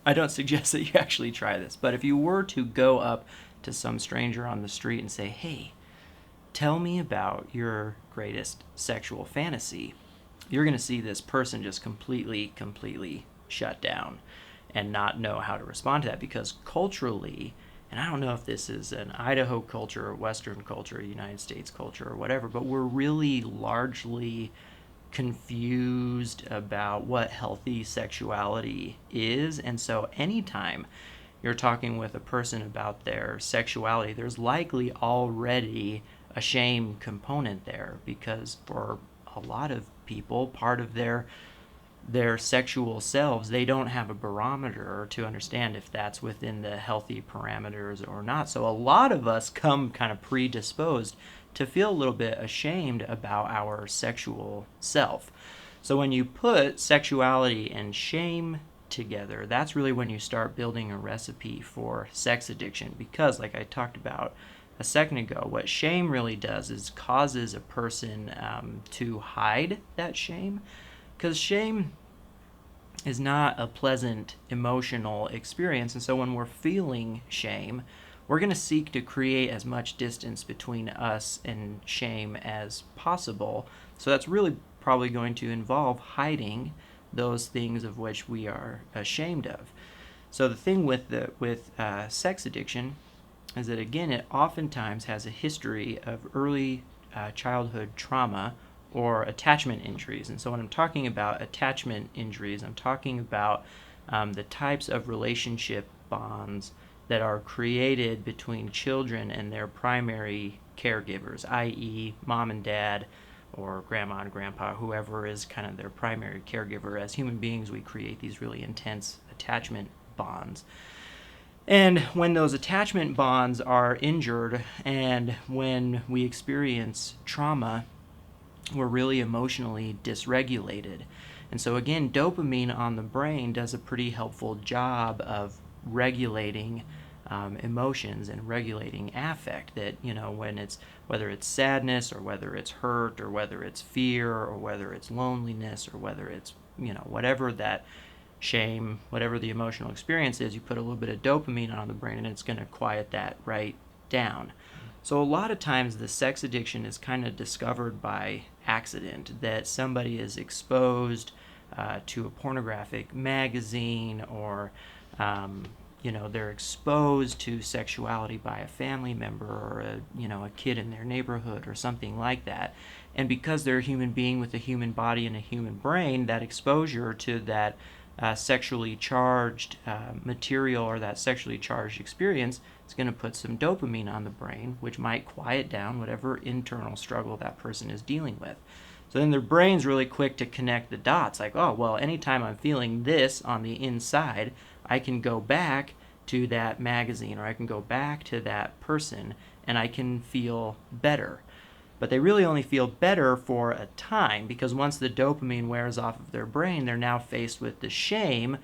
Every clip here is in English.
I don't suggest that you actually try this, but if you were to go up to some stranger on the street and say, hey, tell me about your greatest sexual fantasy, you're going to see this person just completely shut down and not know how to respond to that, because culturally, and I don't know if this is an Idaho culture or Western culture, United States culture or whatever, but we're really largely confused about what healthy sexuality is. And so anytime you're talking with a person about their sexuality, there's likely already a shame component there, because for a lot of people, part of their sexual selves, they don't have a barometer to understand if that's within the healthy parameters or not. So a lot of us come kind of predisposed to feel a little bit ashamed about our sexual self. So when you put sexuality and shame together, that's really when you start building a recipe for sex addiction. Because, like I talked about a second ago, what shame really does is causes a person to hide that shame, because shame is not a pleasant emotional experience. And so when we're feeling shame, we're going to seek to create as much distance between us and shame as possible. So that's really probably going to involve hiding those things of which we are ashamed of. So the thing with sex addiction is that, again, it oftentimes has a history of early childhood trauma or attachment injuries. And so when I'm talking about attachment injuries, I'm talking about the types of relationship bonds that are created between children and their primary caregivers, i.e. mom and dad, or grandma and grandpa, whoever is kind of their primary caregiver. As human beings, we create these really intense attachment bonds. And when those attachment bonds are injured, and when we experience trauma, we're really emotionally dysregulated. And so again, dopamine on the brain does a pretty helpful job of regulating emotions and regulating affect. That, when it's, whether it's sadness or whether it's hurt or whether it's fear or whether it's loneliness or whether it's, whatever that shame, whatever the emotional experience is, you put a little bit of dopamine on the brain and it's going to quiet that right down. So a lot of times the sex addiction is kind of discovered by accident, that somebody is exposed to a pornographic magazine, or they're exposed to sexuality by a family member, or a kid in their neighborhood or something like that. And because they're a human being with a human body and a human brain, that exposure to that sexually charged material or that sexually charged experience is going to put some dopamine on the brain, which might quiet down whatever internal struggle that person is dealing with. So then their brain's really quick to connect the dots, like, oh, well, anytime I'm feeling this on the inside, I can go back to that magazine, or I can go back to that person, and I can feel better. But they really only feel better for a time, because once the dopamine wears off of their brain, they're now faced with the shame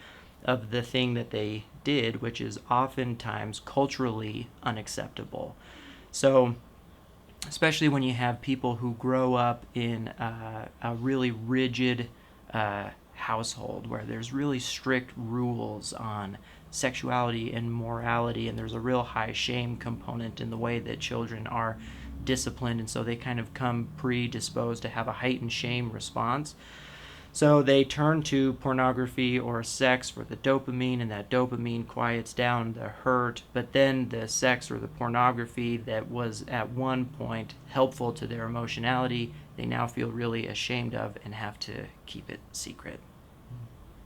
of the thing that they did, which is oftentimes culturally unacceptable. So especially when you have people who grow up in a really rigid household where there's really strict rules on sexuality and morality, and there's a real high shame component in the way that children are disciplined, and so they kind of come predisposed to have a heightened shame response. So they turn to pornography or sex for the dopamine, and that dopamine quiets down the hurt, but then the sex or the pornography that was at one point helpful to their emotionality, they now feel really ashamed of and have to keep it secret.